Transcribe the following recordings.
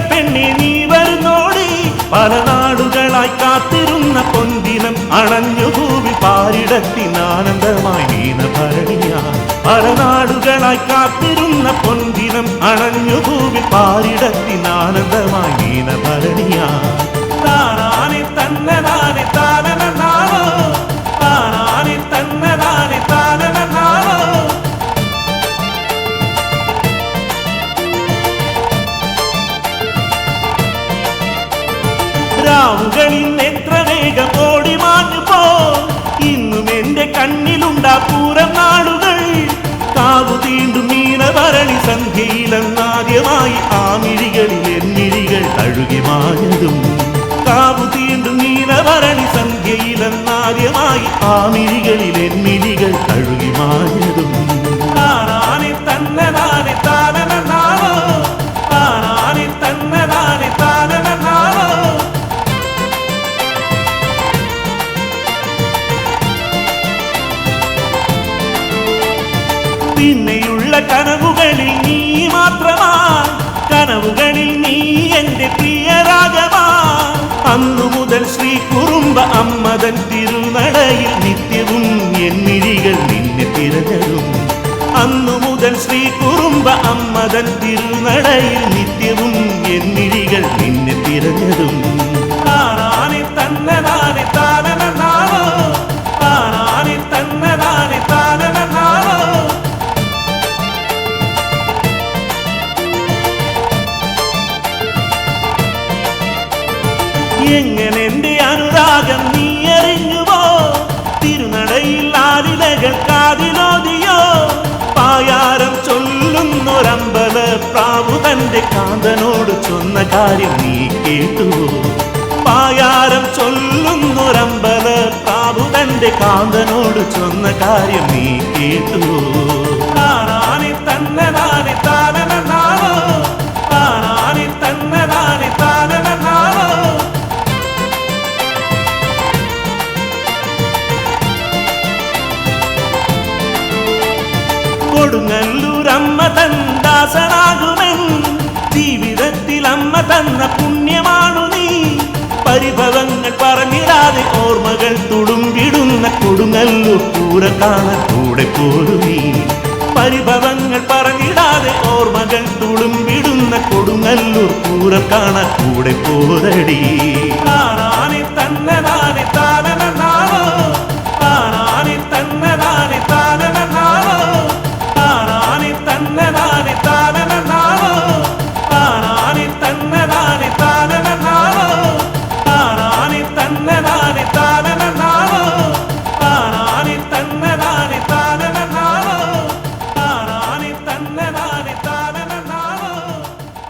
പെണ്ണെ നീ വരുന്നോടി പല നാടുകളായി കാത്തിരുന്ന പൊൻദിനം അണഞ്ഞു ഭൂവി പാരിടത്തിനാനന്ദമായി നീനഭരണിയാ പല നാടുകളായി കാത്തിരുന്ന പൊൻദിനം അണഞ്ഞു ഭൂവി പാരിടത്തിനാനന്ദമായി നീനഭരണിയാ താനാനെ തന്നനാനെ താനനാവോ താനാനെ തന്നനാനെ താനനാവോ രാവുകളിൽ എത്ര വേഗം ഓടി മാഞ്ഞു പോ ഇന്നും എന്റെ കണ്ണിലുണ്ടാ പൂരം നാളുകൾ കാവു തീണ്ടും നീനഭരണി സന്ധ്യയിലെന്നാദ്യമായി ആ മിഴികളിൽ എന്നിഴികൾ തഴുകി മാഞ്ഞതും കാവു തീണ്ടും നീനഭരണി സന്ധ്യയിലെന്നാദ്യമായി ആ മിഴികളിൽ എന്നിഴികൾ തഴുകി മാഞ്ഞതും താനാനെ തന്നനാനെ താനനാവോ താനാനെ തന്നനാനെ താനനാവോ പിന്നെയുള്ള കനവുകളിൽ നീ മാത്രമാ കനവുകളിൽ നീ എന്റെ പ്രിയരാഗമാ അന്നു മുതൽ ശ്രീ കുറുമ്പ അമ്മതൻ തിരുനടയിൽ നിത്യവും എന്നിഴികൾ നിന്നെ തിരഞ്ഞതും അന്നു മുതൽ ശ്രീ കുറുമ്പ അമ്മതൻ തിരുനടയിൽ നിത്യവും എന്നിഴികൾ നിന്നെ തിരഞ്ഞതും താനാനെ തന്നനാനെ താനനാവോ താനാനെ തന്നനാനെ താനനാവോ എങ്ങനെ എന്റെ അനുരാഗം നീ അറിഞ്ഞുവോ തിരുനടയിൽ ആലിലകൾ കാതിലോതിയോ പായാരം ചൊല്ലുന്നൊരമ്പല പ്രാവു തന്റെ കാന്തനോട് ചൊന്ന കാര്യം നീ കേട്ടുവോ പായാരം ചൊല്ലുന്നൊരമ്പല പ്രാവു തന്റെ കാന്തനോട് ചൊന്ന കാര്യം നീ കേട്ടുവോ താനാനെ തന്നനാനെ താനനാവോ താനാനെ തന്നനാനെ താനനാവോ കൊടുങ്ങല്ലൂർ അമ്മ തൻ ദാസനാകുമെൻ ജീവിതത്തിൽ അമ്മ തന്ന പുണ്യമാണു നീ പരിഭവങ്ങൾ പറഞ്ഞിടാതെ ഓർമ്മകൾ തുളുമ്പിടുന്ന കൊടുങ്ങല്ലൂർ പൂര കാണാൻ കൂടെ പോരു നീ പരിഭവങ്ങൾ പറഞ്ഞിടാതെ ഓർമ്മകൾ തുളുമ്പിടുന്ന കൊടുങ്ങല്ലൂർ പൂര കാണാൻ കൂടെ പോരടി താനാനെ തന്നനാനെ താനനാവോ താനാനെ തന്നനാനെ താനനാവോ താനാനെ തന്നനാനെ താനനാവോ താനാനെ തന്നനാനെ താനനാവോ താനാനെ തന്നനാനെ താനനാവോ താനാനെ തന്നനാനെ താനനാവോ താനാനെ തന്നനാനെ താനനാവോ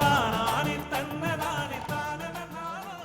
താനാനെ തന്നനാനെ താനനാവോ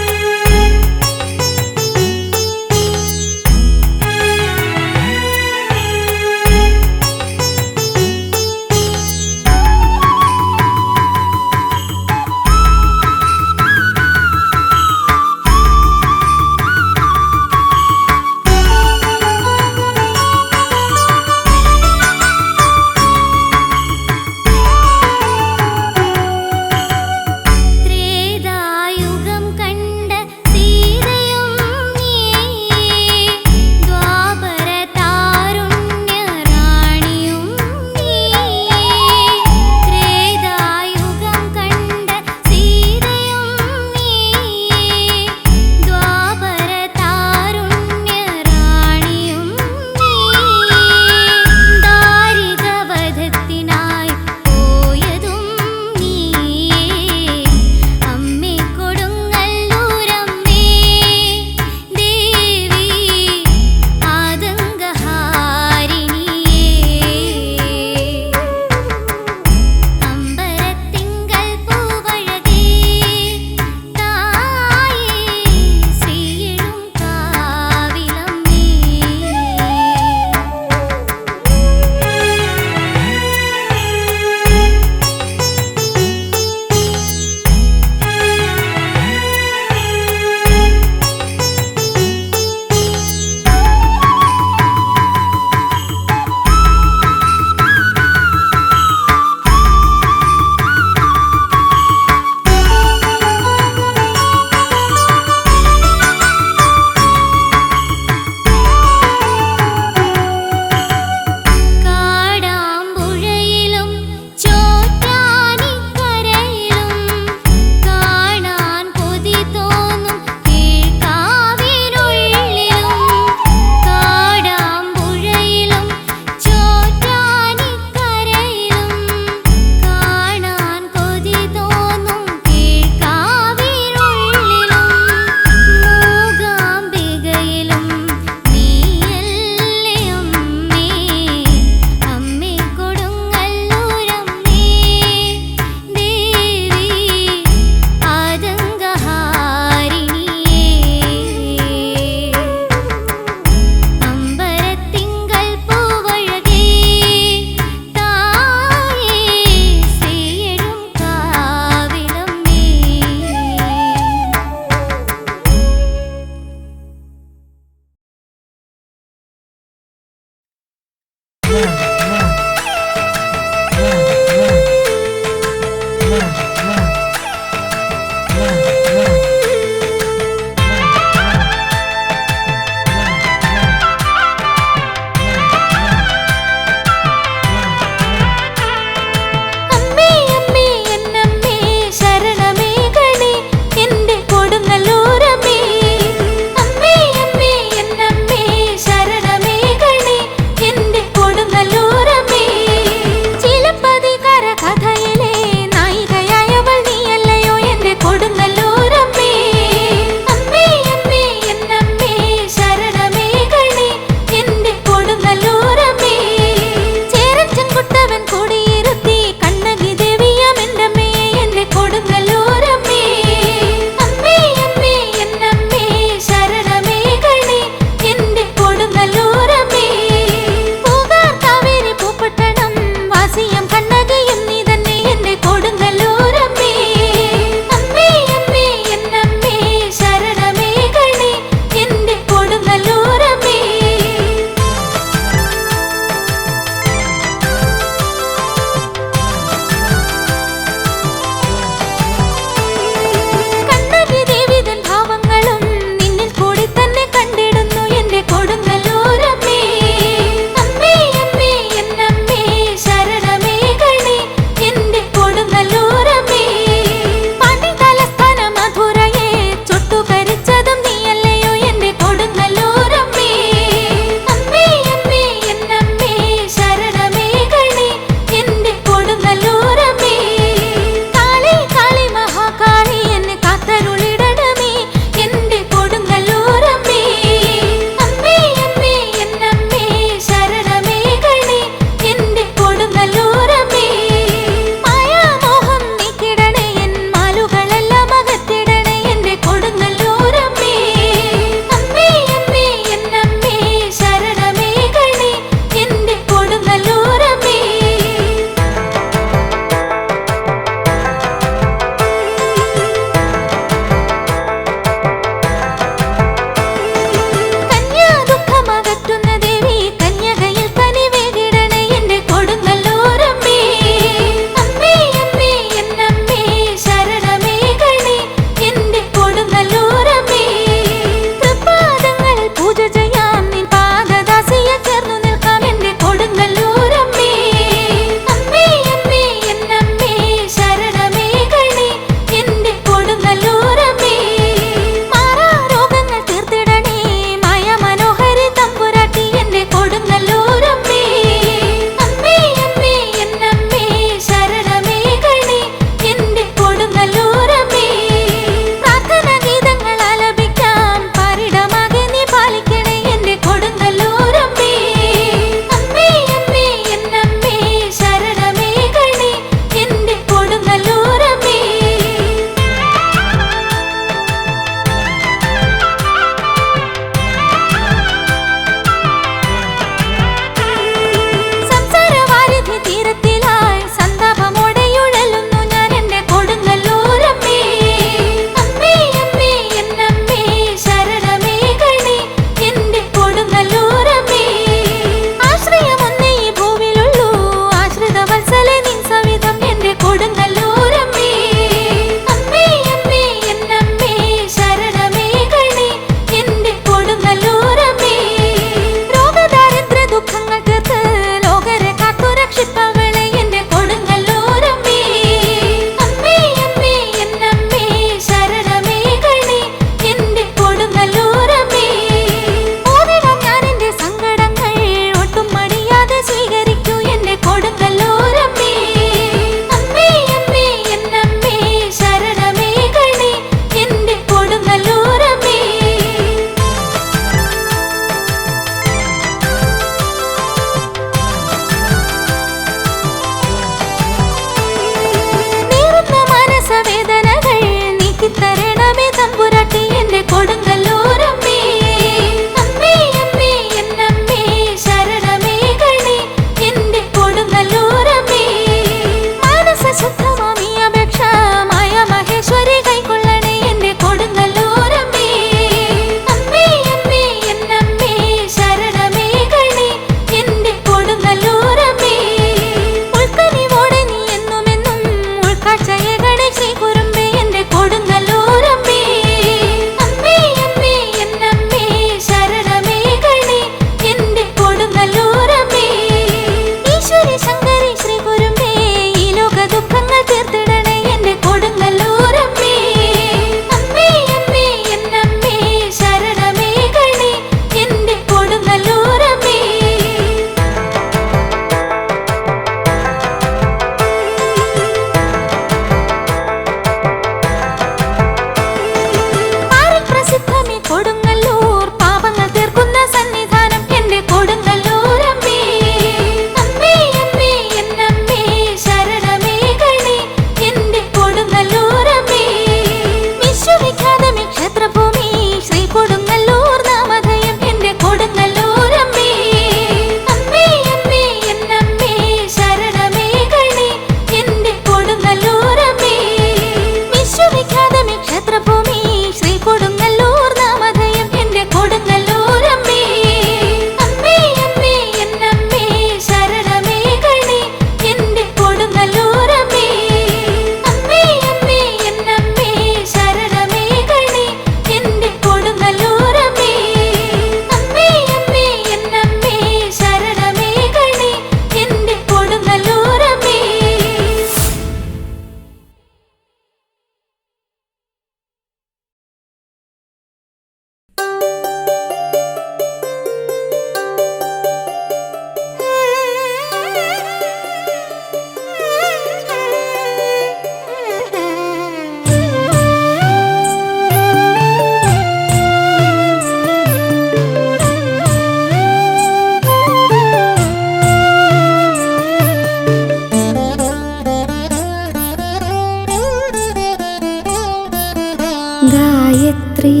ഗായത്രീ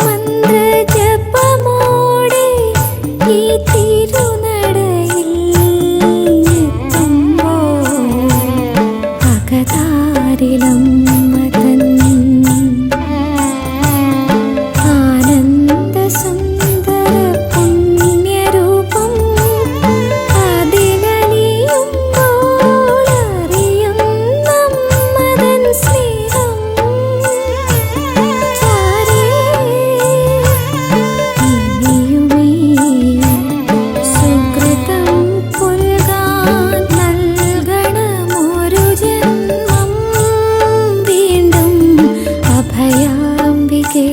മന്ത്രജപമോടെ ഈ തിരുനടയിൽ എത്തുമ്പോൾ അകതാരിലമ്മ തൻ ആനന്ദസുന്ദര പുണ്യരൂപം അതിലലിയുമ്പോൾ അറിയും നമ്മതൻ സ്നേഹം ചാരേ ഇനിയുമീ സുകൃതം പുൽകാൻ നൽകണമൊരു ജന്മം വീണ്ടും അഭയാംബികേ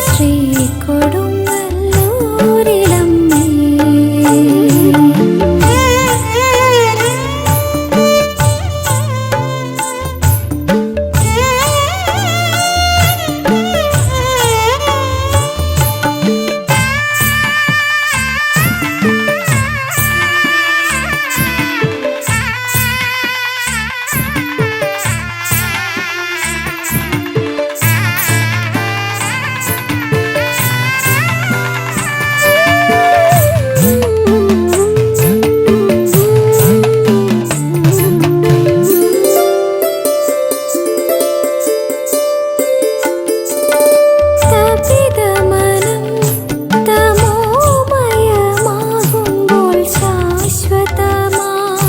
ശ്രീ കൊടുങ്ങല്ലൂരിലമ്മേ. തപിതമനം തമോമയമാകുമ്പോൾ ശാശ്വതമാം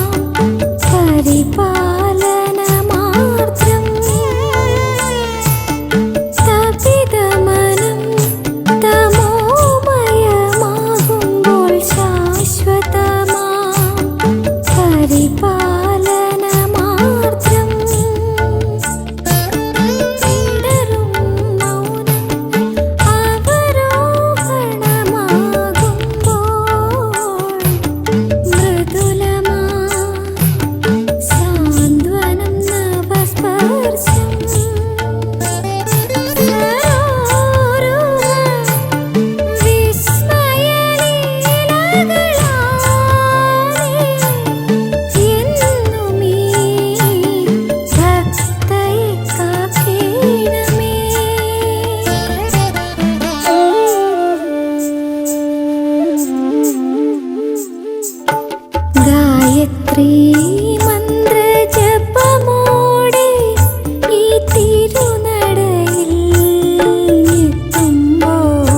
പരിപാലനമാർദ്രം. തപിതമനം തമോമയമാകുമ്പോൾ ശാശ്വതമാം പരിപാലനമാർദ്രം. ഇടറും മൗനം അവരോഹണമാകുമ്പോൾ മൃദുലമാ സാന്ത്വനം നവസ്പർശം. സരോരുഹ വിസ്മയലീലകളാലേ എന്നുമീ ഭക്തയെ കാക്കേണമേ. ഗായത്രീ മന്ത്രജപമോടെ ഈ തിരുനടയിൽ എത്തുമ്പോൾ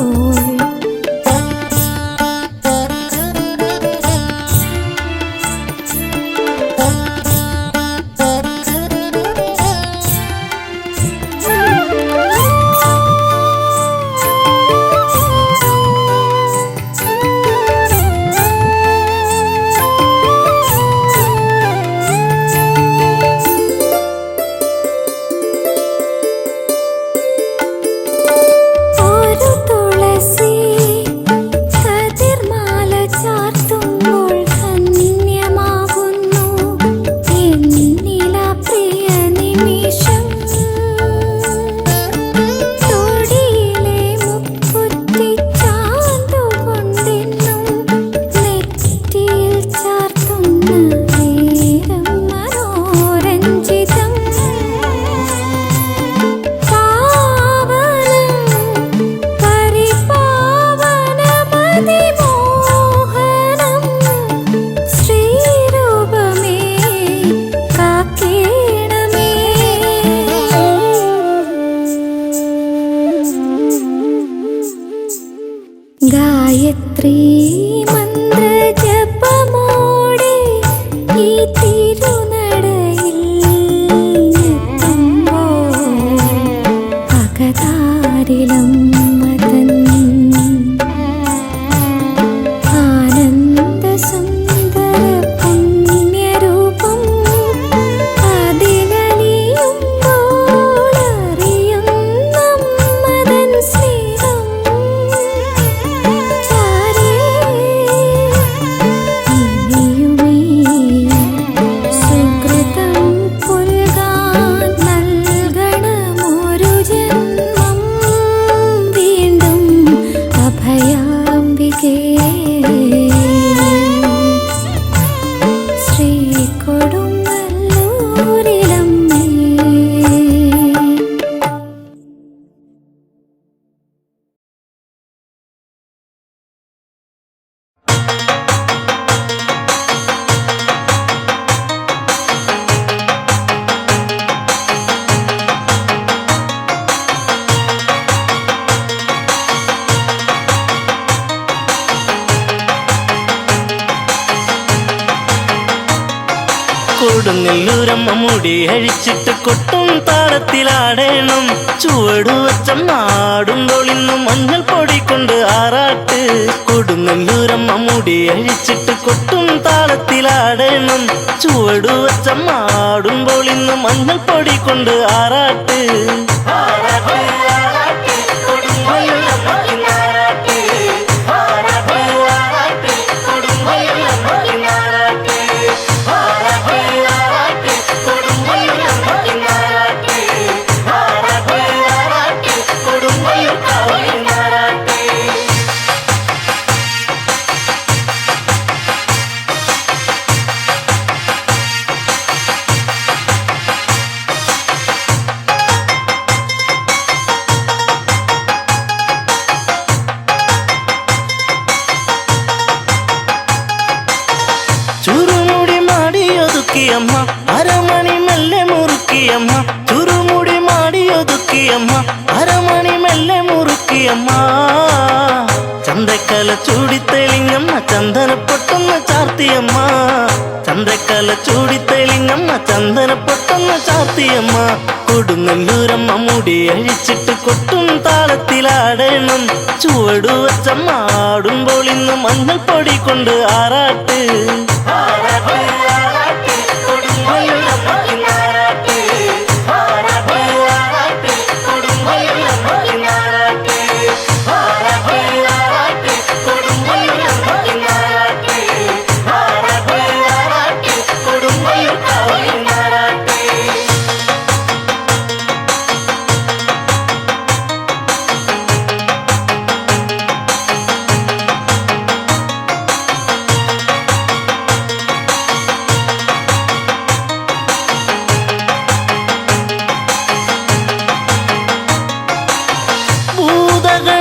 ഒരു തുളസി കതിർമാല ചാർത്തുമ്പോൾ ധന്യമാകുന്നു എന്നിലാ പ്രിയ നിമിഷം. തൊടിയിലെ മുക്കുറ്റി ചാന്തുകൊണ്ടെന്നും നെറ്റിയിൽ ചാർത്തുന്ന നേരം മനോരഞ്ജിതം. പാവനം പരിപാവനമതിമോഹനം ശ്രീരൂപമേ കാക്കേണമേ. ഗായത്രീ മന്ത്രജപമോടെ ഈ തിരുനടയിൽ എത്തുമ്പോൾ അകതാരിലമ്മ തൻ ആനന്ദസുന്ദര പുണ്യരൂപം അതിലലിയുമ്പോൾ അറിയും നമ്മതൻ സ്നേഹം ചാരേ ഇനിയുമീ സുകൃതം പുൽകാൻ നൽകണമൊരു ജന്മം കൊടുങ്ങല്ലൂരമ്മ മുടി അഴിച്ചിട്ട് കൊട്ടും താളത്തിലാടേണം. ചുവടുവച്ചം നാടുമ്പോൾ ഇന്ന് മഞ്ഞൾ പൊടി കൊണ്ട് ആറാട്ട്. കൊടുങ്ങല്ലൂരമ്മ മുടി അഴിച്ചിട്ട് കൊട്ടും താളത്തിലാടേണം. ചുവടുവച്ചം നാടുമ്പോൾ ഇന്ന് മഞ്ഞൾ പൊടി കൊണ്ട് ആറാട്ട്. ചുരുമുടി മാടിയൊതുക്കിയമ്മ അരമണി മെല്ലെ മുറുക്കിയമ്മ. ചുരുമുടി മാടിയൊതുക്കിയമ്മ അരമണി മെല്ലെ മുറുക്കിയമ്മ. ചന്ദ്രക്കല ചൂടിത്തെളിങ്ങമ്മ ചന്ദനപ്പൊട്ടൊന്ന് ചാർത്തിയമ്മ. ചന്ദ്രക്കല ചൂടിത്തെളിങ്ങമ്മ ചന്ദനപ്പൊട്ടൊന്ന് ചാർത്തിയമ്മ. കൊടുങ്ങല്ലൂരമ്മ മുടി അഴിച്ചിട്ട് കൊട്ടും താളത്തിലാടേണം. ചുവടുവച്ചം ആടുമ്പോൾ ഇന്ന് മഞ്ഞൾ പൊടി കൊണ്ട് ആറാട്ട്.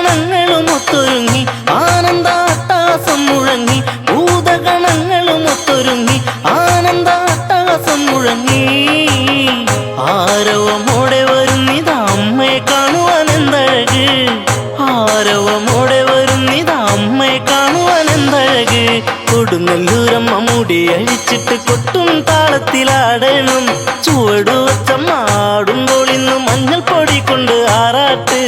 ഭൂതഗണങ്ങളുമൊത്തൊരുങ്ങി ആനന്ദാട്ടഹാസം മുഴങ്ങി. ഭൂതഗണങ്ങളുമൊത്തൊരുങ്ങി ആനന്ദാട്ടഹാസം മുഴങ്ങി. ആരവമോടെ വരുന്നിതാ അമ്മയെ കാണുവാൻ എന്തഴക്. ആരവമോടെ വരുന്നിതാ അമ്മയെ കാണുവാൻ എന്തഴക്. കൊടുങ്ങല്ലൂരമ്മ മുടി അഴിച്ചിട്ട് കൊട്ടും താളത്തിലാടേണം. ചുവടുവച്ചം ആടുമ്പോൾ ഇന്ന് മഞ്ഞൾ പൊടി കൊണ്ട് ആറാട്ട്.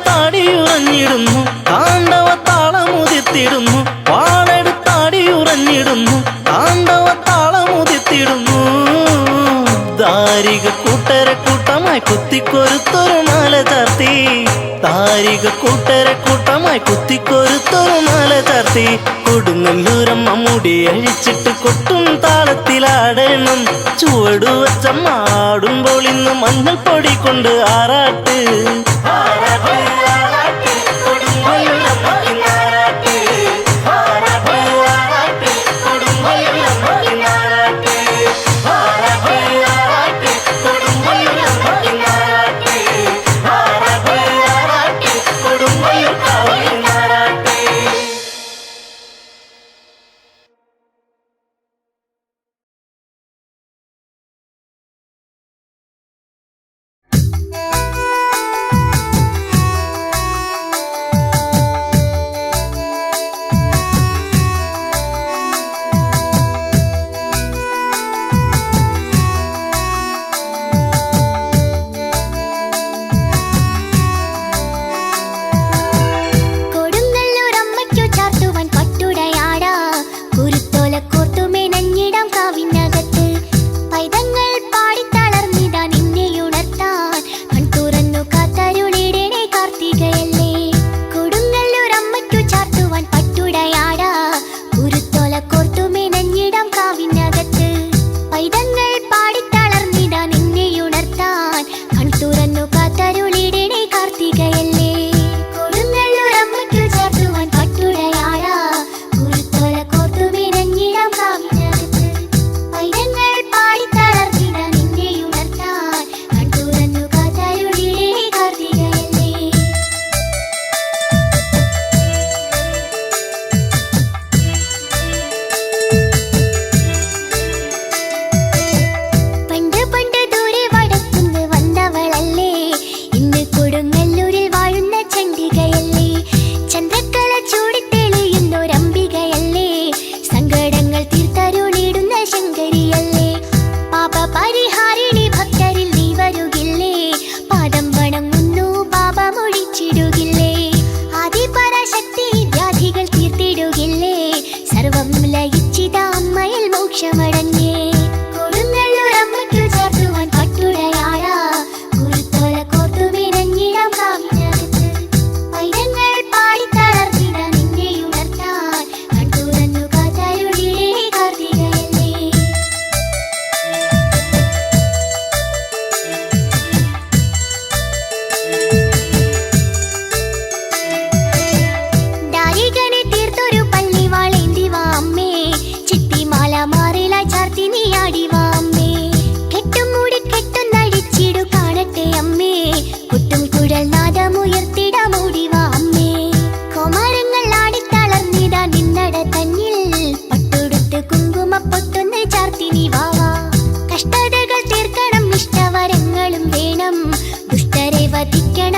വാളെടുത്താടിയുറഞ്ഞിടുന്നു താണ്ഡവ താളമുതിർത്തിടുന്നു. വാളെടുത്താടിയുറഞ്ഞിടുന്നു താണ്ഡവ താളമുതിർത്തിടുന്നു. ദാരിക കൂട്ടരെ കൂട്ടമായി കുത്തിക്കൊരുത്തൊരു മാല ചാർത്തി. ദാരിക കൂട്ടരെ കൂട്ടമായി കുത്തിക്കൊരുത്തൊരു മാല ചാർത്തി. കൊടുങ്ങല്ലൂരമ്മ മുടി അഴിച്ചിട്ട് കൊട്ടും താളത്തിലാടേണം. ചുവടുവച്ചം ആടുമ്പോൾ ഇന്ന് മഞ്ഞൾ പൊടി കൊണ്ട് ആറാട്ട്.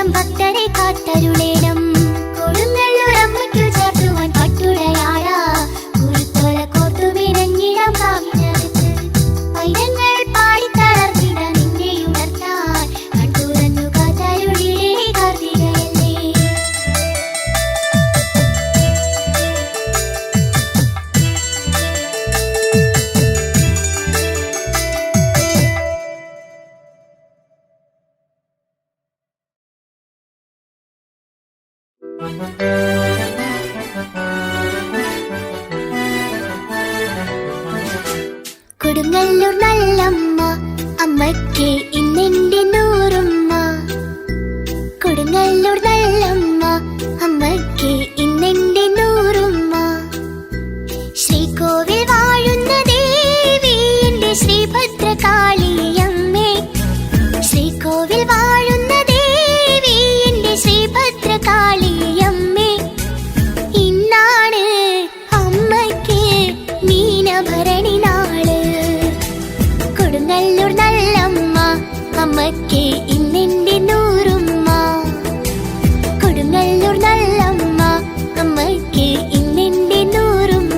എന്നെല്ലാം ഭക്തരെ കാത്തരുളേണം. കൊടുങ്ങല്ലൂർ അമ്മയ്ക്കു ചാർത്തുവാൻ പട്ടുടയാട കുരുത്തോല കോർത്തു വിനഞ്ഞിടം കാവിനകത്ത് പൈതങ്ങൾ പാടി തളർന്നിട നിന്നെ ഉണർത്താൻ കണ്ടുറന്നു കാത്തരുളിടേ കാർത്തികയല്ലേ. കൊടുങ്ങല്ലൂർ നല്ലമ്മ അമ്മയ്ക്ക് ഇന്നെന്റെ നൂറുമ്മ. കൊടുങ്ങല്ലൂർ നല്ലമ്മ അമ്മയ്ക്ക് ഇന്നെന്റെ നൂറുമ്മ. ശ്രീകോവിൽ വാഴുന്ന ദേവി എന്റെ ശ്രീഭദ്രകാളിയമ്മേ. ശ്രീകോവിൽ വാഴുന്ന ദേവി എന്റെ ശ്രീഭദ്രകാളിയമ്മേ. ഇന്നാണ് അമ്മയ്ക്ക് മീനഭരണി നാള്. കൊടുങ്ങല്ലൂർ നല്ലമ്മ അമ്മയ്ക്ക് ഇന്നെന്റെ നൂറുമ്മ. കൊടുങ്ങല്ലൂർ നല്ലമ്മ അമ്മയ്ക്ക് ഇന്നെന്റെ നൂറുമ്മ.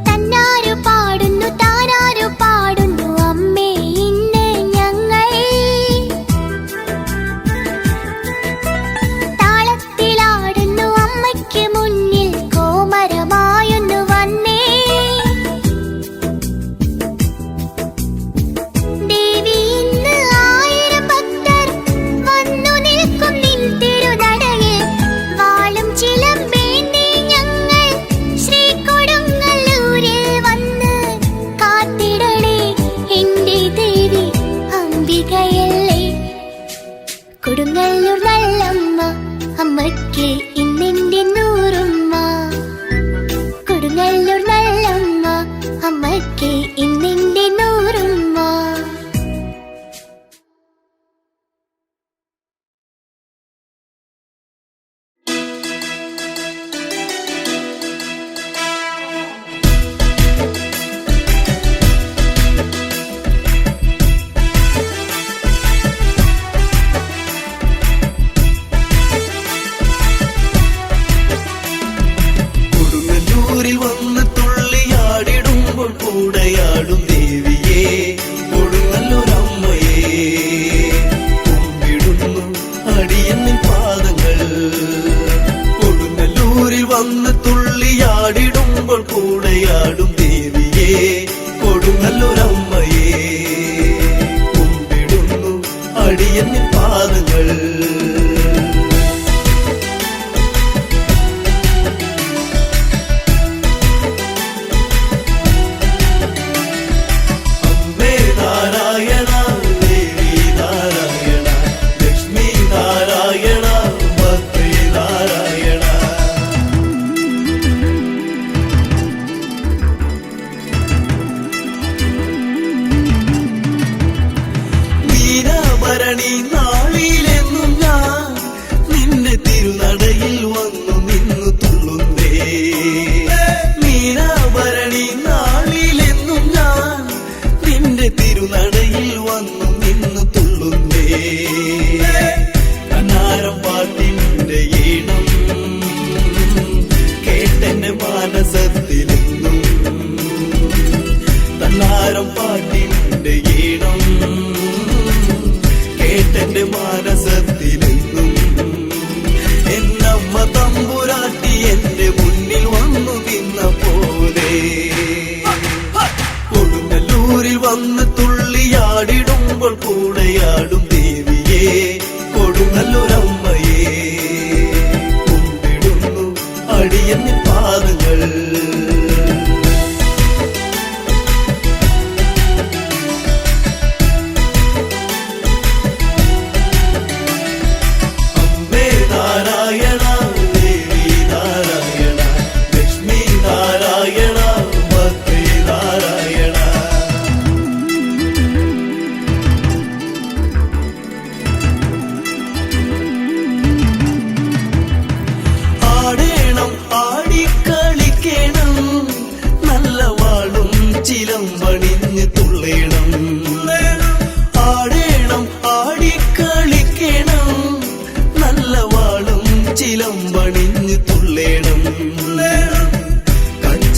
തന്നാരു പാടുന്നു താനാരു പാടുന്നു അമ്മേ ഇന്ന് ഞങ്ങൾ. താളത്തിലാടുന്നു അമ്മയ്ക്ക് മുന്നിൽ കോമരമായൊന്നു വന്നേ. ദേവി ഇന്ന് 1000 ഭക്തർ വന്നു നിൽക്കും നിൻ തിരുനടയിൽ. വാളും ചിലമ്പേന്തി ഞങ്ങൾ ശ്രീകൊടുങ്ങല്ലൂരിൽ വന്ന് കാത്തിടണേ എന്റെ ദേവി അംബികയല്ലേ. കൊടുങ്ങല്ലൂർ നല്ലമ്മ അമ്മയ്ക്ക് ഇന്നെന്റെ നൂറുമ്മ. കൊടുങ്ങല്ലൂർ നല്ലമ്മ അമ്മയ്ക്ക് ഇന്നെന്റെ നൂറുമ്മ. കൊടുങ്ങല്ലൂരിൽ വന്ന് തുള്ളിയാടിടുമ്പോൾ കൂടെയാടും ദേവിയേ. കൊടുങ്ങല്ലൂർ അമ്മയേ കുമ്പിടുന്നു അടിയന്നിൻ പാദങ്ങൾ. കൊടുങ്ങല്ലൂരിൽ വന്ന് തുള്ളിയാടിടുമ്പോൾ കൂടെയാടും ദേവിയേ. കൊടുങ്ങല്ലൂർ അമ്മയേ കുമ്പിടുന്നു അടിയന്നിൻ പാദങ്ങൾ. അമ്മേ നാരായണ ദേവി നാരായണ ലക്ഷ്മി നാരായണ ഭദ്രേ നാരായണ.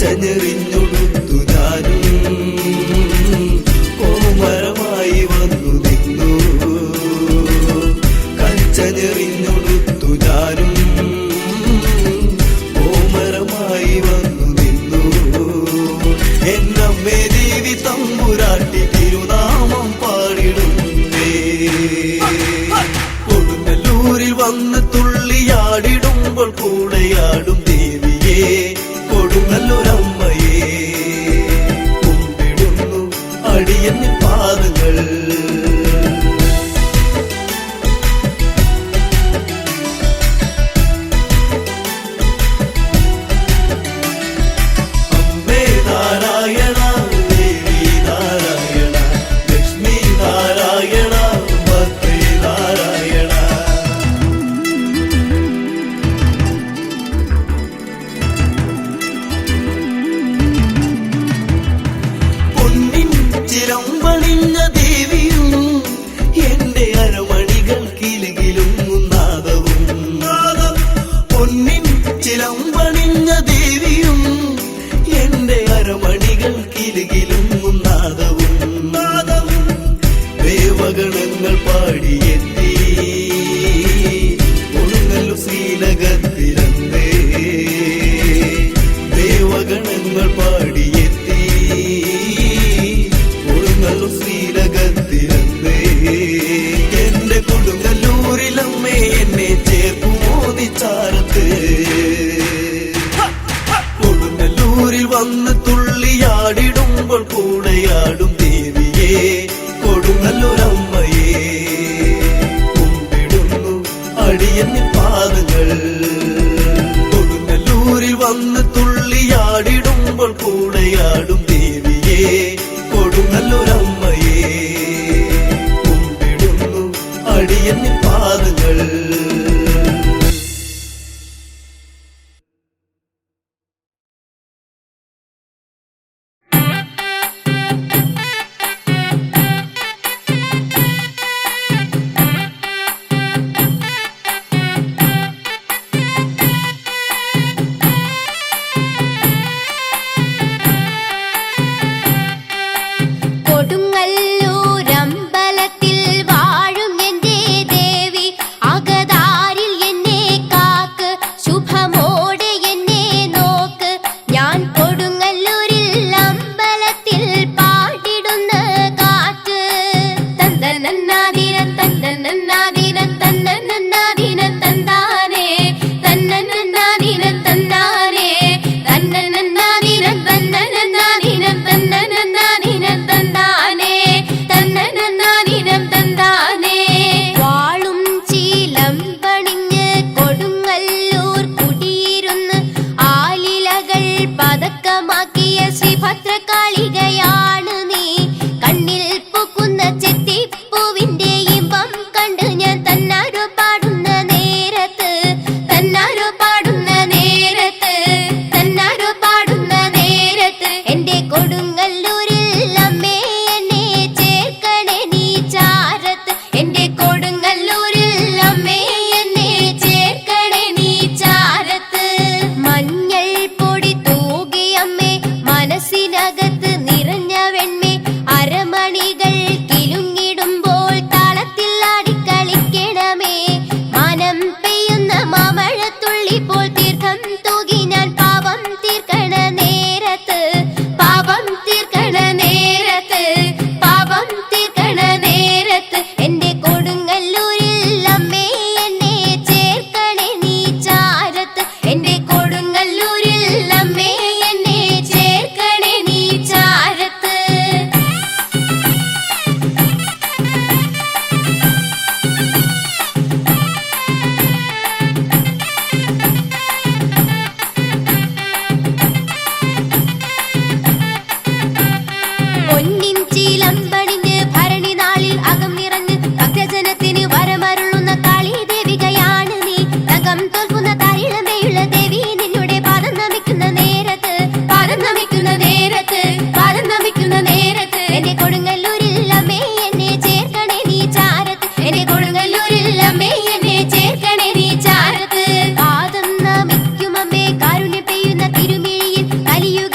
കച്ചഞ്ഞെറിഞ്ഞൊടുത്തു ഞാനും കോമരമായി വന്നു നിന്നു. കച്ചഞ്ഞെറിഞ്ഞൊടുത്തു ഞാനും കോമരമായി വന്നു നിന്നു. എന്നമ്മേ ദേവി തമ്പുരാട്ടി തിരുനാമം പാടിടുന്നേ. കൊടുങ്ങല്ലൂരിൽ വന്ന് തുള്ളിയാടിടുമ്പോൾ കൂടെയാടും ദേവിയേ കൊടുങ്ങല്ലൂരമ്മയേ. കുമ്പിടുന്നു അടിയന്നിൻ പാദങ്ങൾ. അമ്മേ നാരായണ ദേവി നാരായണ ലക്ഷ്മി നാരായണ ഭദ്രേ നാരായണ. പൊന്നിൻ ചിലമ്പണിഞ്ഞ ദേവിയും എന്റെ അരമണികൾ കിലുകിലും നാദവും. പൊന്നിൻ ചിലമ്പണിഞ്ഞ ദേവിയും എന്റെ അരമണികൾ കിലുകിലും നാദവും. ദേവഗണങ്ങൾ പാടിയെത്തി കൊടുങ്ങല്ലൂർ ശ്രീലകത്തിലന്തേ. ദേവഗണങ്ങൾ പാടിയെത്തി കൊടുങ്ങല്ലൂർ ശ്രീലകത്തിലന്തേ. എന്റെ കൊടുങ്ങല്ലൂരിലമ്മേ എന്നെ ചേർക്കുമോ നിച്ചാരത്ത്. കൊടുങ്ങല്ലൂരിൽ വന്ന് തുള്ളിയാടിടുമ്പോൾ കൂടെയാടും ദേവിയേ കൊടുങ്ങല്ലൂരമ്മയേ. കുമ്പിടുന്നു അടിയന്നിൻ പാദങ്ങൾ. കൊടുങ്ങല്ലൂരിൽ വന്ന് തുള്ളിയാടിടുമ്പോൾ കൂടെയാടും ദേവിയേ കൊടുങ്ങല്ലൂരമ്മയേ. കുമ്പിടുന്നു അടിയന്നിൻ പാദങ്ങൾ. കൊടുങ്ങല്ലൂരമ്പലത്തിൽ വാഴും എന്റെ ദേവി അകതാരിൽ എന്നെ കാക്ക് ശുഭമോടെ എന്നെ നോക്ക്. ഞാൻ കൊടുങ്ങല്ലൂരിൽ അമ്പലത്തിൽ പാടിടുന്ന കാറ്റ്. തന്തനന്നാദിന തന്തനന്നാദിന തന്നനന്നാദിന തന്താനേ തന്നനന്നാദിന തന്താനേ തന്നനന്നാദിന തന്നനന്നാദിന തന്നനന്നാദിന തന്താനേ തന്നനന്നാദിനം തന്താനേ. വാളും ചീലമ്പണിഞ്ഞ് കൊടുങ്ങല്ലൂർ കുടിയിരുന്ന് ആലിലകൾ പതക്കമാക്കിയ ശ്രീഭദ്രകാളികയാണ് നീ. കണ്ണിൽ പൂക്കുന്ന ചെത്തിപ്പൂവിന്റെ ഇമ്പം കണ്ട് ഞാൻ തന്നാരോ പാടുന്ന നേരത്ത് തന്നാരോ പാടുന്ന നേരത്ത് തന്നാരോ പാടുന്ന നേരത്ത് എന്റെ കൊടുങ്ങല്ലൂരിൽ അമ്മേ എന്നെ ചേർക്കണേ നീ ചാരത്ത്. എന്റെ കൊടുങ്ങല്ലൂരിൽ അമ്മേ എന്നെ ചേർക്കണേ നീ ചാരത്ത്. മഞ്ഞൾ പൊടി തൂകിയമ്മേ മനസ്സിനകത്ത് നിറഞ്ഞ വെണ്മേ. അരമണികൾ കിലുങ്ങിടുമ്പോൾ താളത്തിൽ ആടിക്കളിക്കണമേ. മാനം പെയ്യുന്ന മാമഴത്തുള്ളി പോൽ തീർത്ഥം തൂകി ഞാൻ പാപം തീർക്കണ നേരത്ത് പാപം തീർക്കണ നേരത്ത് പാപം തീർക്കണ നേരത്ത് എന്റെ കൊടുങ്ങല്ലൂരിൽ അമ്മേ എന്നെ ചേർക്കണേ നീ ചാരത്ത്. എന്റെ കൊടുങ്ങല്ലൂരിൽ അമ്മേ എന്നെ ചേർക്കണേ നീ ചാരത്ത്. പൊന്നിൻ ചീലമ്പണിഞ്ഞ് ഭരണി നാളിൽ അകം നിറഞ്ഞ് ഭക്തജനത്തിന് വരമരുളുന്ന കാളി ദേവികയാണ് നീ. തകം തോൽക്കുന്ന താരിളമയുള്ള ദേവി നിന്നുടെ പാദം നമിക്കുന്ന നേരത്ത് പാദം നമിക്കുന്ന നേരത്ത് പാദം നമിക്കുന്ന നേരത്ത് എന്റെ കൊടുങ്ങല്ലൂരിൽ അമ്മേ എന്നെ ചേർക്കണേ നീ ചാരത്ത്. എന്റെ കൊടുങ്ങല്ലൂരിൽ അമ്മേ എന്നെ ചേർക്കണേ നീ ചാരത്ത്. പാദം നമിക്കും അമ്മേ കാരുണ്യം പെയ്യുന്ന തിരുമിഴിയിൽ കലിയുഗ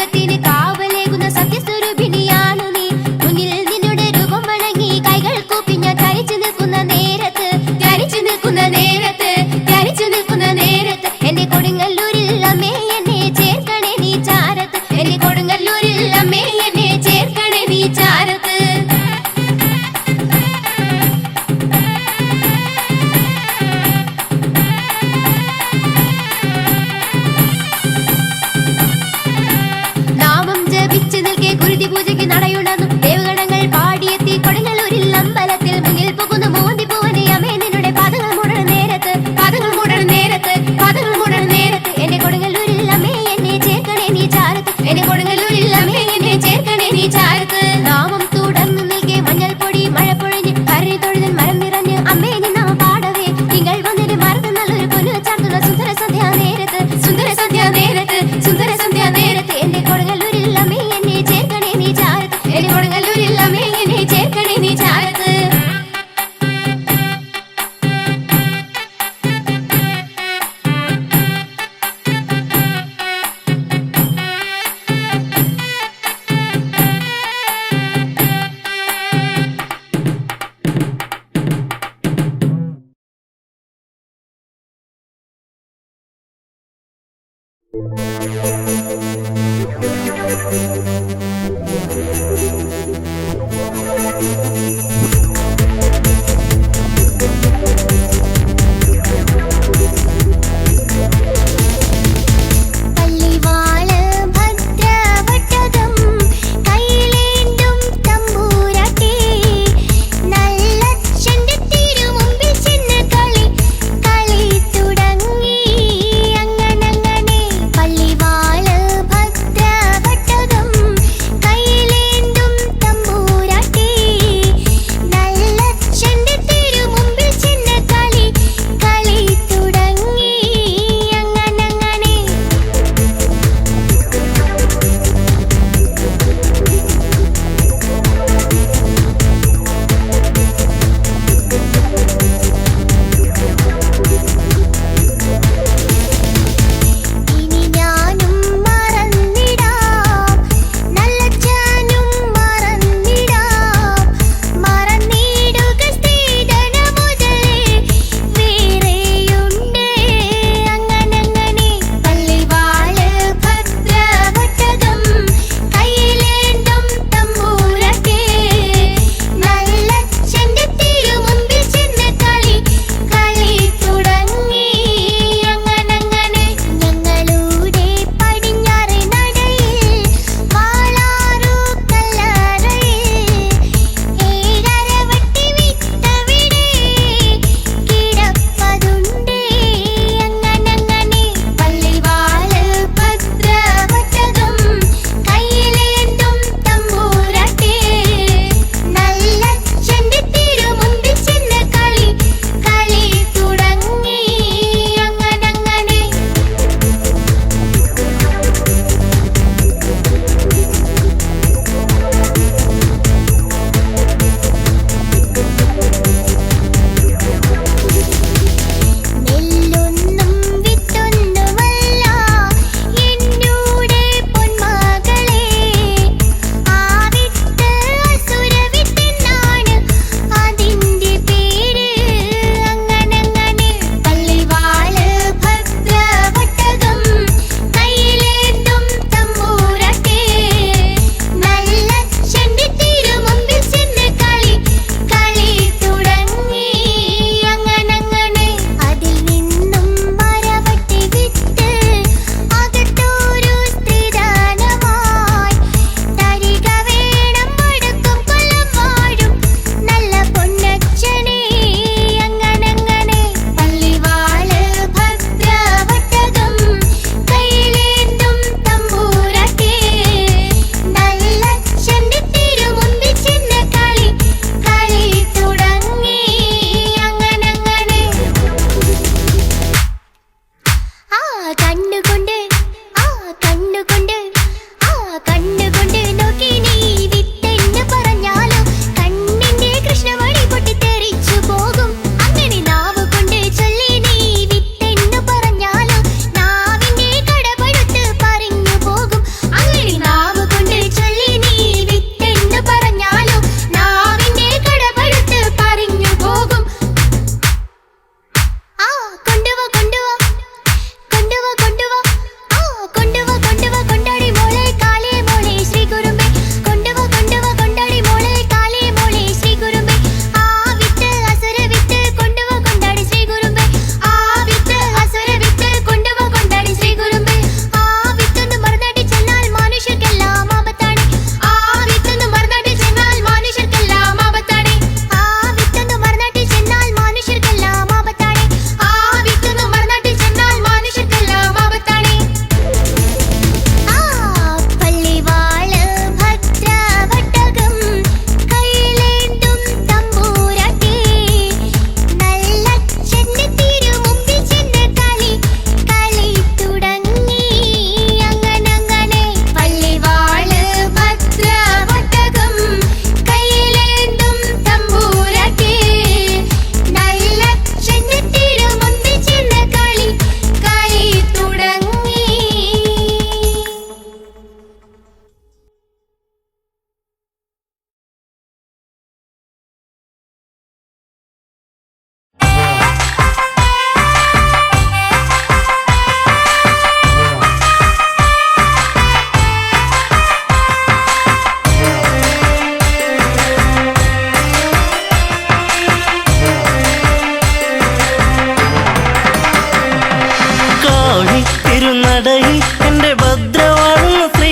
പൂജയ്ക്ക് നടയുണ്ടെന്നു ദേവഗണങ്ങൾ പാടിയെത്തി കൊടുങ്ങല്ലൂരിൽ അമ്പലത്തിൽ മുന്നിൽ പോകുന്ന മോന്തി പൂവനെ അമ്മേ നിന്നുടെ പാദങ്ങൾ മൂടണ നേരത്ത് പാദങ്ങൾ മൂടണ നേരത്ത് പാദങ്ങൾ മൂടണ നേരത്ത് എന്റെ കൊടുങ്ങല്ലൂരിൽ അമ്മേ എന്നെ ചേർക്കണേ നീ ചാരത്ത് എന്റെ കൊടുങ്ങല്ലൂരിൽ അമ്മേ എന്നെ ചേർക്കണേ നീ ചാരത്ത് നാമം തുടർന്നു നിൽക്കെ മഞ്ഞൾ പൊടി മഴ പൊഴിഞ്ഞ് കരഞ്ഞു തൊഴുതൻ മരം നിറഞ്ഞ് അമ്മേ നിന്നാ പാടവേ നിങ്ങൾ വന്നിട്ട് മറന്ന് നല്ലൊരു പൊന്നു ചാർത്തുന്ന സുന്ദര സന്ധ്യാ നേരത്ത് സുന്ദര സന്ധ്യാ നേരത്ത് സുന്ദര സന്ധ്യാ നേരത്ത് എന്റെ കൊടുങ്ങല്ലൂരിൽ അമ്മേ എന്നെ ചേർക്കണേ നീ ചാരത്ത് എന്റെ കൊടുങ്ങല്ലൂരിൽ അമ്മേ എന്നെ ചേർക്കണേ നീ ചാരത്ത് പള്ളിവാള് ഭദ്രവട്ടകം കൈയിലേന്തും തമ്പൂരാട്ടി നല്ലച്ഛന്റെ തിരുമുമ്പിൽ ചെന്ന് കളി തുടങ്ങി അങ്ങനെ പള്ളിവാള് ഭദ്രവട്ടകം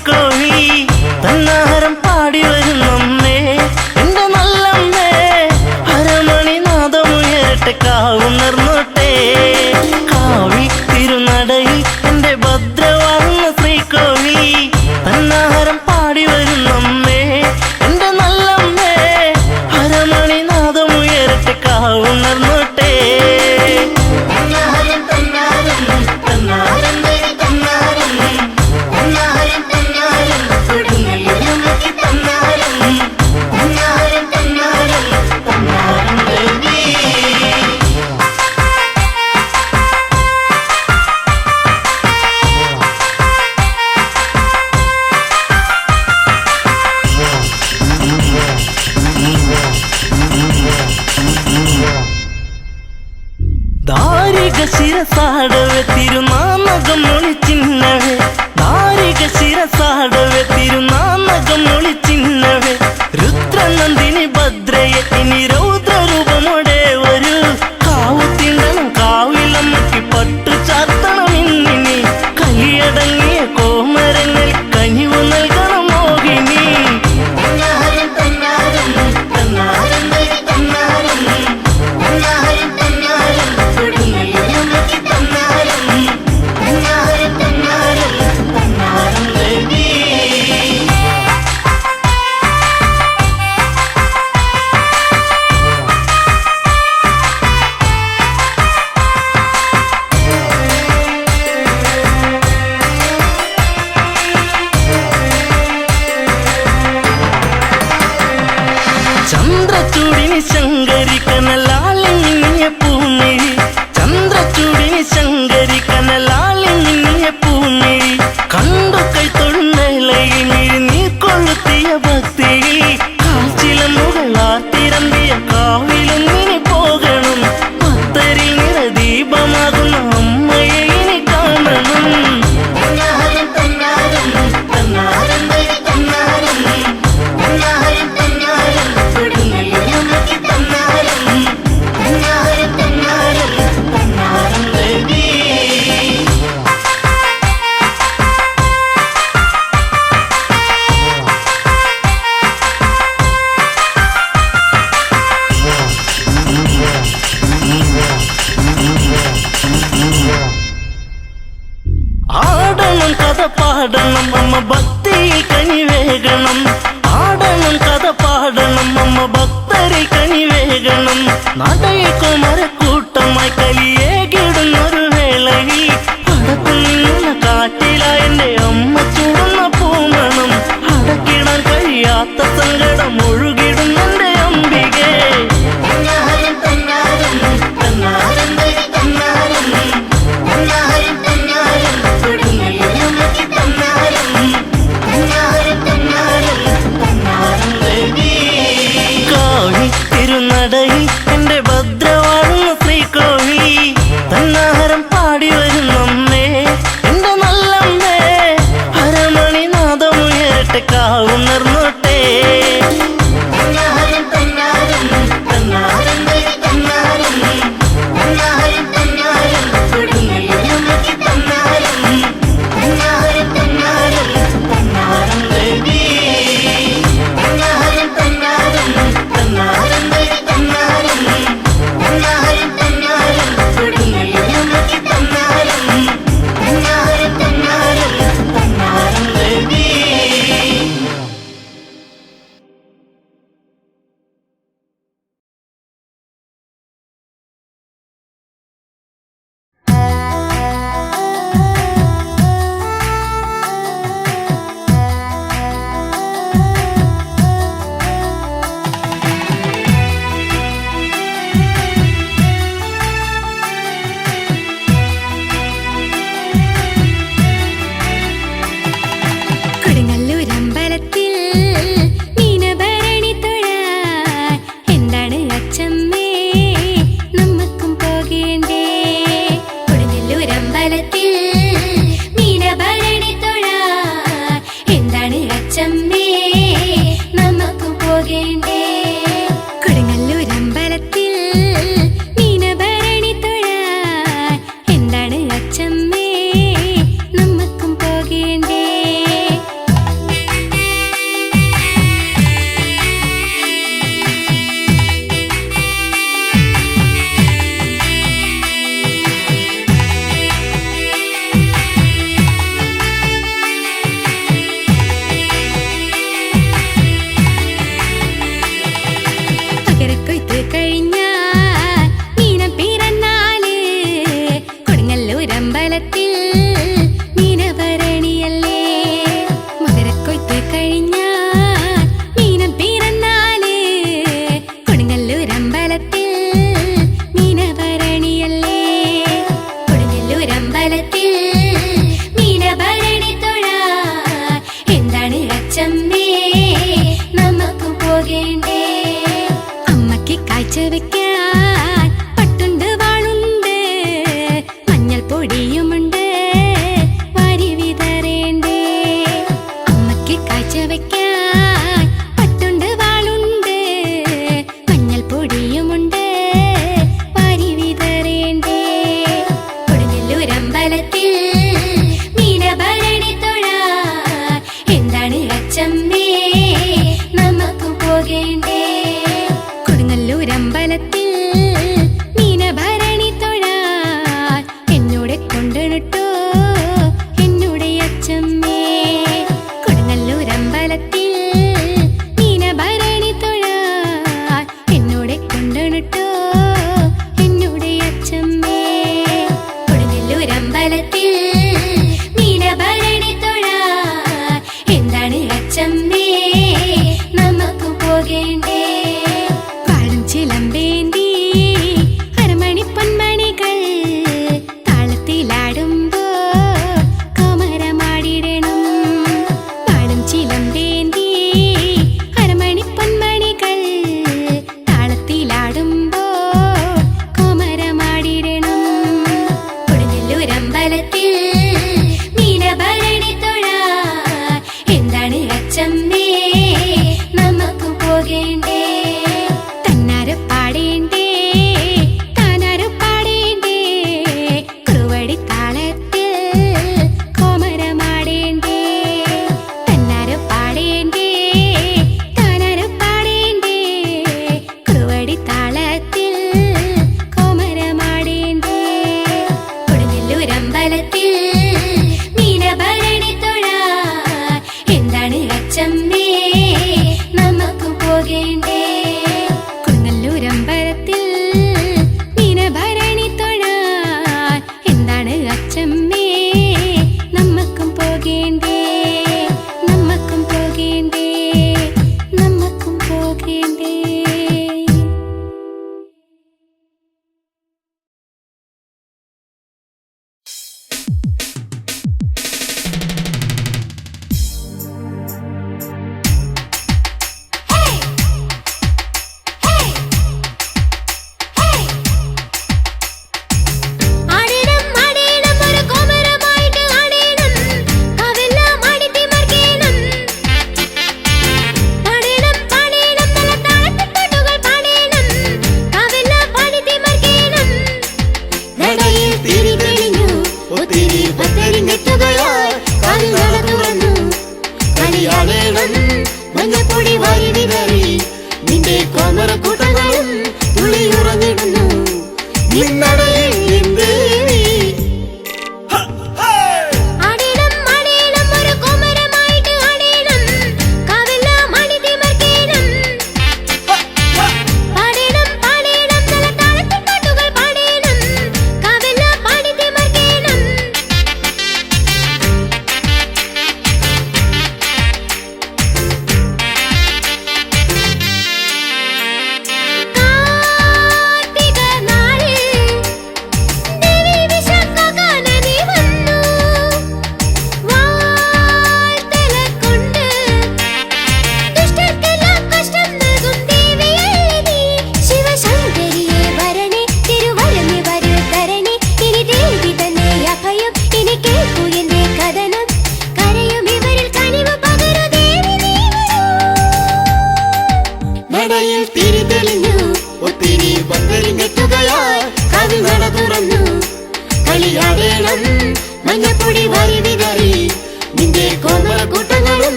ശ്രീകോവി തന്നാരം പാടി വരുന്നമ്മേ എന്റെ നല്ലമ്മേ അരമണി നാദമുയരട്ടെ കാവുണർന്നോട്ടെ കാവി തിരുനടയിൽ എന്റെ ഭദ്രവാങ്ങ ശ്രീകോവി തന്നാരം പാടി വരുന്നമ്മേ എന്റെ നല്ലമ്മേ അരമണി നാദമുയരട്ടെ കാവുണർന്നോട്ടെ ധാരിക ശിരസാടവെ തിരുനാമകം ഒളിച്ചിന്നവേ ധാരിക ശിരസാടവെ തിരുനാമകം ഒളിച്ചിന്നവേ രുദ്രനന്ദിനി ഭദ്രയെ ഇനി രൗദ്രരൂപമോടെ ഒരു കാവു തിണ്ടണം കാവിലമ്മയ്ക്ക് പട്ടു ചാർത്തണം ഇന്നിനി കലിയടങ്ങിയ കോമരങ്ങൾ കനിവ് നൽകണം മോഹിനി ചന്ദ്രചൂടിനി ശങ്കരി കനലാലിങ്ങിയ പൂമിഴി ചന്ദ്രചൂടിനി ശങ്കരി കനലാലിങ്ങിയ പൂമിഴി കണ്ടു കൈ തൊഴുന്നലയിൽ മിഴി നീ കൊളുത്തിയ ഭക്തി കാച്ചില മുകളാത്തിരമ്പിയ കാവിലൊന്നിനി പോകണം ഭക്തരിൽ നിറദീപമാകുന്ന അമ്മയെ ഇനി കാണണം ആടണം കഥ പാടണം അമ്മ ഭക്തിയിൽ കനിവേകണം ആടണം കഥ പാടണം അമ്മ ഭക്തരിൽ കനിവേകണം നടയിൽ കുമരക്കൂട്ടമായി കലിയേകിടുന്നൊരു വേളയിൽ അടത്തു നിന്ന കാറ്റിലാ എന്റെ അമ്മ ചൂടുന്ന പൂമണം അടക്കിടാൻ കഴിയാത്ത സങ്കടം ഒഴുകിടുന്നെന്റെ അംബികേ കാവി തിരുനടയിൽ എന്റെ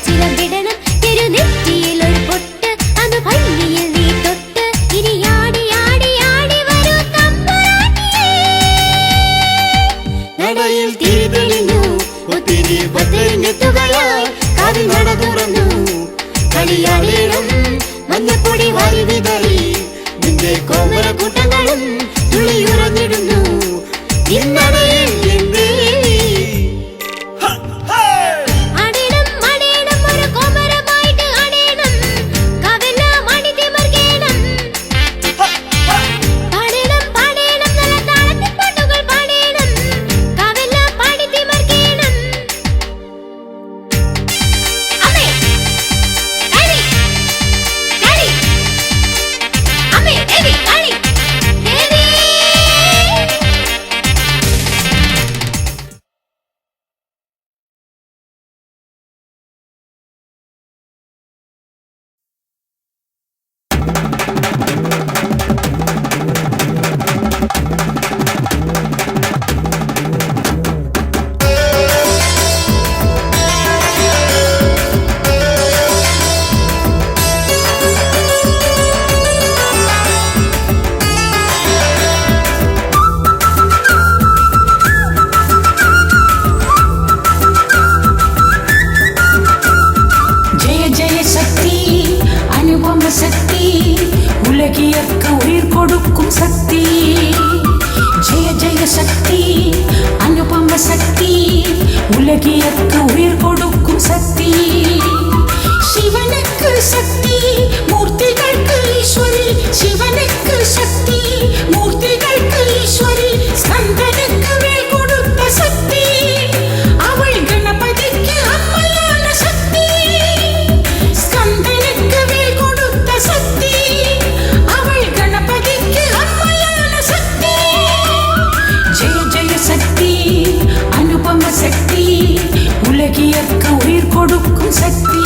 ചിലമ്പിടണം തിരുനെറ്റിയിൽ ഒരു പൊട്ട് അന്ന് ഭംഗിയിൽ നീ തൊട്ട് ഇനി ആടി ആടി ആടി വരൂ തമ്പുരാട്ടിയേ നടയിൽ തിരിതെളിഞ്ഞു ഒത്തിരി ഭദ്രങ്ങെത്തുകയായി കാതിൽ നട തുറന്നു കളിയാടേണം മഞ്ഞപ്പൊടി വാരി വിതറി നിന്റെ കോമര കൂട്ടങ്ങളും തുള്ളിയുറഞ്ഞിടുന്നു ഇന്നടയിൽ എന്തേ അടേണം അടേണം ഒരു കോമരമായിട്ട് അടേണം കവെല്ലാം അടിതിമർക്കേണം പാടേണം പാടേണം നല്ല താളത്തിൽ പാട്ടുകൾ പാടേണം കവെല്ലാം പാടിതിമർക്കേണം അമ്മേ കളി കളി അമ്മേ ദേവി കളി ദേവി ஜெய ஜெய சக்தி அனுபவ சக்தி உலகியற்கு உயிர் கொடுக்கும் சக்தி ஜெய ஜெய சக்தி அனுபவ சக்தி உலகியற்கு உயிர் கொடுக்கும் சக்தி சிவனுக்கு சக்தி மூர்த்திகளுக்கு ஈஸ்வரி சிவனுக்கு சக்தி மூர்த்திகளுக்கு ஈஸ்வரி ஸ்கந்தனுக்கு வேல் கொடுத்த சக்தி அவள் கணபதிக்கு அம்மையான சக்தி ஸ்கந்தனுக்கு வேல் கொடுத்த சக்தி அவள் கணபதிக்கு அம்மையான சக்தி ஜெய ஜெய சக்தி அனுபவ சக்தி உலகியற்கு உயிர் கொடுக்கும் சக்தி